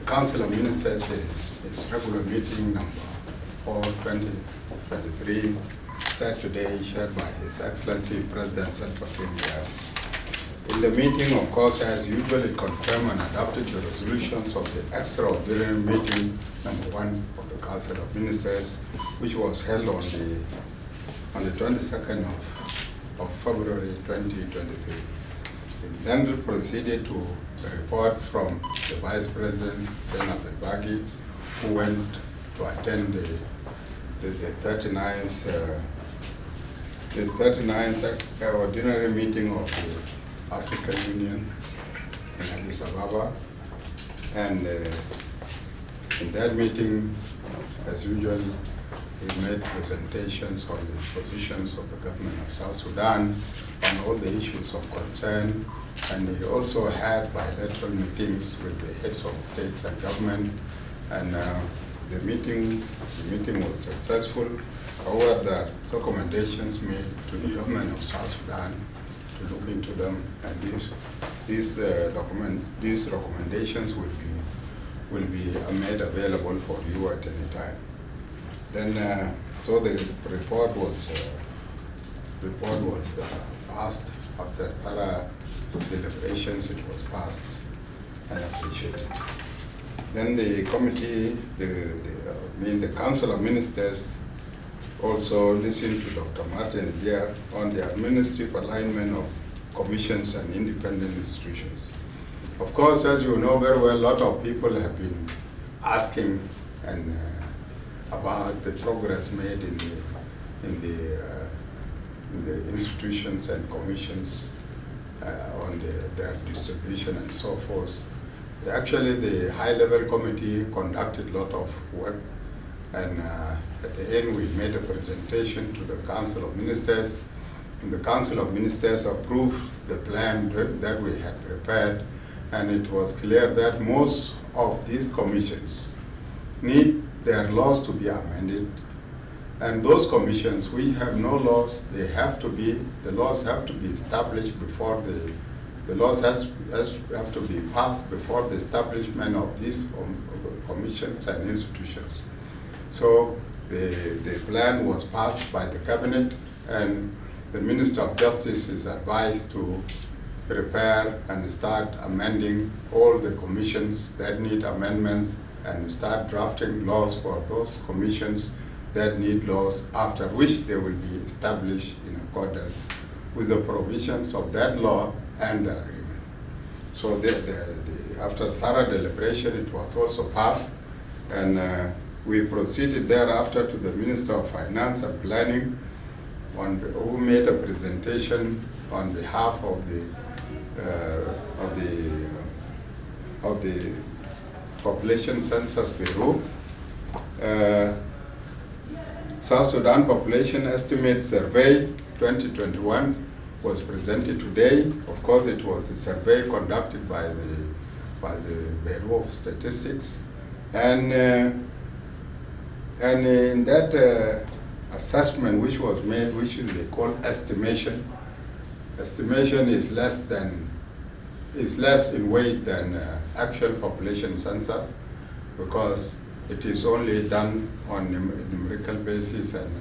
Council of Ministers is regular meeting number 4/2023, set today, chaired by His Excellency President Salva Kiir. In the meeting, of course, as usual, it confirmed and adopted the resolutions of the extraordinary meeting number 1 of the Council of Ministers, which was held on the 22nd of February 2023. It then proceeded to a report from the Vice President, Senator Bagi, who went to attend the 39th ordinary meeting of the African Union in Addis Ababa. And in that meeting, as usual, he made presentations on the positions of the government of South Sudan on all the issues of concern, and he also had bilateral meetings with the heads of states and government, and the meeting was successful. However, the recommendations made to the government of South Sudan to look into them, and these recommendations will be made available for you at any time. Then, so the report was passed after thorough deliberations. It was passed and appreciated. Then the committee, the Council of Ministers, also listened to Dr. Martin here on the administrative alignment of commissions and independent institutions. Of course, as you know very well, a lot of people have been asking about the progress made in the institutions and commissions on their distribution and so forth. Actually, the high-level committee conducted a lot of work, and at the end we made a presentation to the Council of Ministers, and the Council of Ministers approved the plan that we had prepared, and it was clear that most of these commissions need their laws to be amended, and those commissions, we have no laws. The laws have to be established before the laws have to be passed before the establishment of these commissions and institutions. So the plan was passed by the cabinet, and the Minister of Justice is advised to prepare and start amending all the commissions that need amendments, and start drafting laws for those commissions that need laws, after which they will be established in accordance with the provisions of that law and the agreement. So after thorough deliberation, it was also passed, and we proceeded thereafter to the Minister of Finance and Planning, who made a presentation on behalf of the Population Census Bureau. South Sudan Population Estimate Survey 2021 was presented today. Of course, it was a survey conducted by the Bureau of Statistics, and in that assessment which was made, which they call estimation. Estimation is less in weight than actual population census, because it is only done on a numerical basis and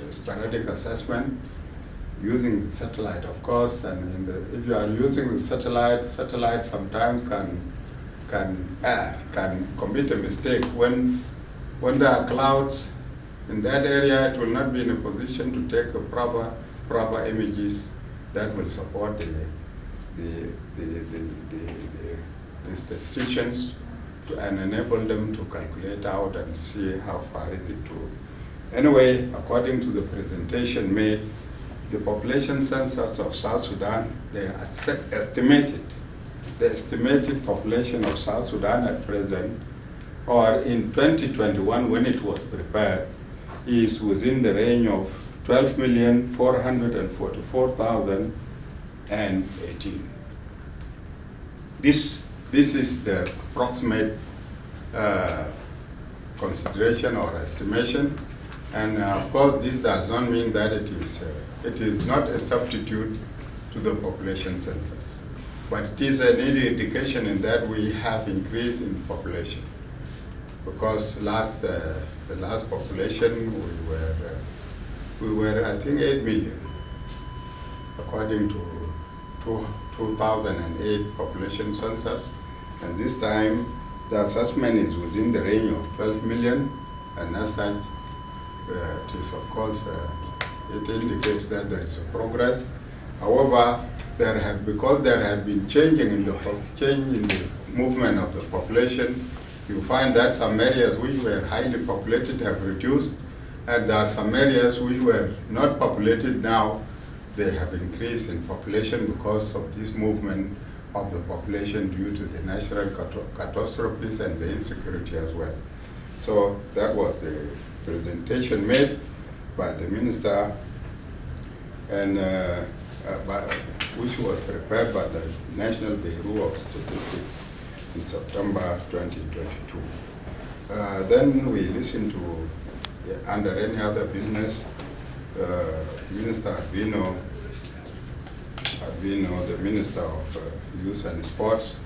sporadic assessment using the satellite, of course. And if you are using the satellite sometimes can commit a mistake. When there are clouds in that area, it will not be in a position to take a proper images that will support the statisticians and enable them to calculate out and see how far is it to. Anyway, according to the presentation made, the population census of South Sudan, the estimated population of South Sudan at present, or in 2021 when it was prepared, is within the range of 12,444,018. This is the approximate consideration or estimation, and of course this does not mean that it is not a substitute to the population census. But it is an indication in that we have increase in population. Because the last population we were I think 8 million, according to 2008 population census, and this time the assessment is within the range of 12 million, and as such, it is of course it indicates that there is a progress. However, because there have been change in the movement of the population, you find that some areas which were highly populated have reduced, and there are some areas which were not populated now, they have increased in population because of this movement of the population due to the natural catastrophes and the insecurity as well. So that was the presentation made by the minister, and which was prepared by the National Bureau of Statistics in September 2022. Then we listened to, under any other business, Minister Albino, the Minister of Youth and Sports,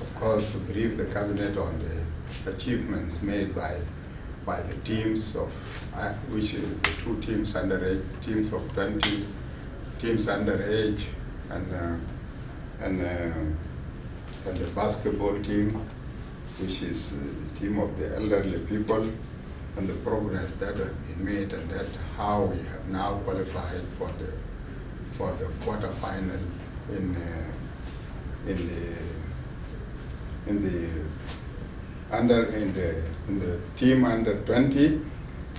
of course, briefed the cabinet on the achievements made by the teams of, which is the two teams underage, teams of 20, teams underage, and the basketball team, which is the team of the elderly people, and the progress that have been made, and that how we have now qualified for the quarterfinal in the team under 20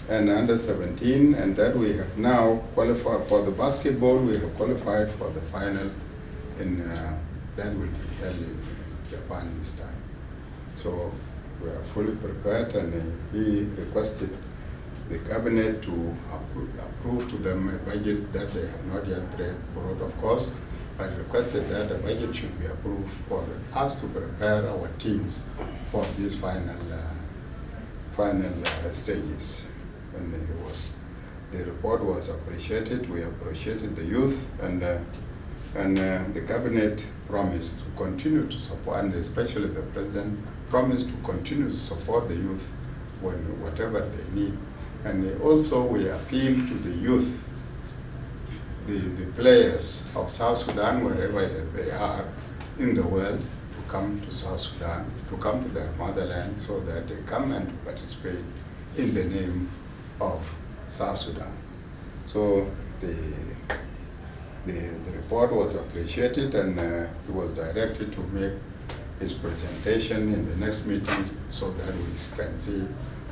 and under 17, and that we have now qualified for the basketball. We have qualified for the final that will be held in Japan this time. So we are fully prepared, and he requested the cabinet to approve to them a budget that they have not yet brought, of course, but requested that the budget should be approved for us to prepare our teams for these final stages. And the report was appreciated. We appreciated the youth, and the cabinet promised to continue to support, and especially the president promised to continue to support the youth when whatever they need. And also we appeal to the youth, the players of South Sudan, wherever they are in the world, to come to South Sudan, to come to their motherland, so that they come and participate in the name of South Sudan. So the report was appreciated, and he was directed to make his presentation in the next meeting so that we can see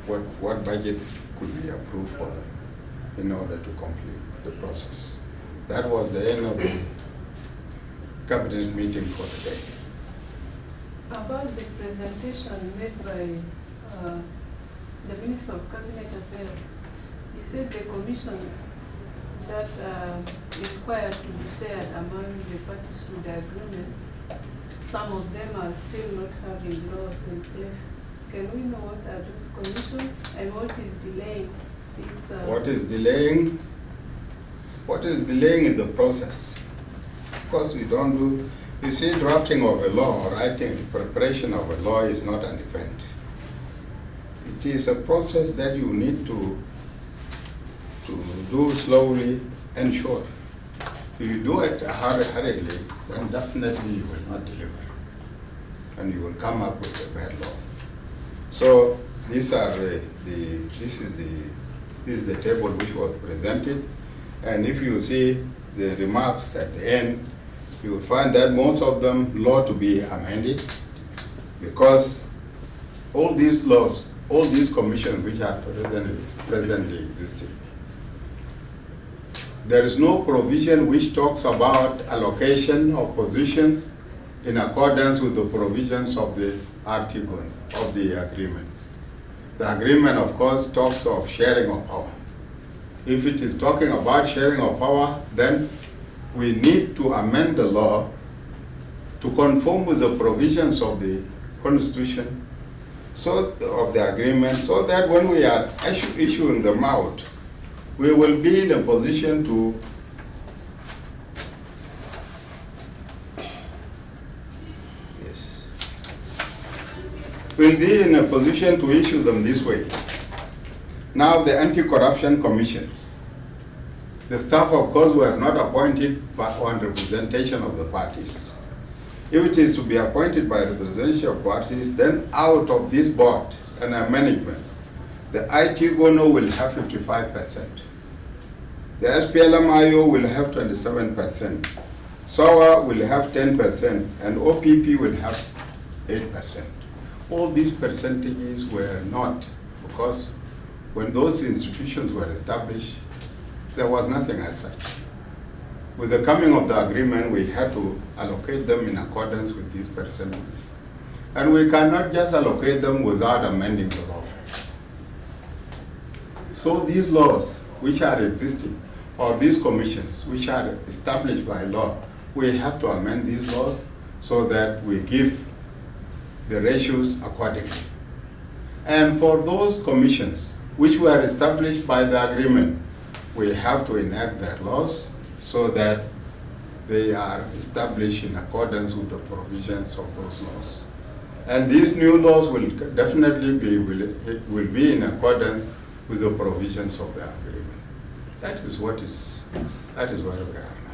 what budget could be approved for them in order to complete the process. That was the end of the cabinet meeting for today. About the presentation made by the Minister of Cabinet Affairs, you said the commissions that are required to be shared among the parties to the agreement, some of them are still not having laws in place. Can we know what are those commissions and what is delaying? What is delaying? What is delaying is the process. Of course, we don't do. You see, drafting of a law, writing, preparation of a law is not an event. It is a process that you need to do slowly and sure. If you do it hurriedly, then definitely you will not deliver, and you will come up with a bad law. So these are this is the table which was presented, and if you see the remarks at the end, you will find that most of them law to be amended, because all these laws, all these commissions which are presently existing, there is no provision which talks about allocation of positions in accordance with the provisions of the Article of the agreement. The agreement, of course, talks of sharing of power. If it is talking about sharing of power, then we need to amend the law to conform with the provisions of the Constitution, of the agreement, so that when we are issuing them out, we will be in a position will be in a position to issue them this way. Now the Anti-Corruption Commission. The staff, of course, were not appointed on representation of the parties. If it is to be appointed by representation of parties, then out of this board and management, the IT GONO will have 55%. The SPLM-IO will have 27%. SOA will have 10%, and OPP will have 8%. All these percentages were not, because when those institutions were established, there was nothing as such. With the coming of the agreement, we had to allocate them in accordance with these percentages. And we cannot just allocate them without amending the law first. So these laws which are existing, or these commissions which are established by law, we have to amend these laws so that we give the ratios accordingly. And for those commissions which were established by the agreement, we have to enact their laws so that they are established in accordance with the provisions of those laws. And these new laws will definitely be in accordance with the provisions of the agreement. That is where we are.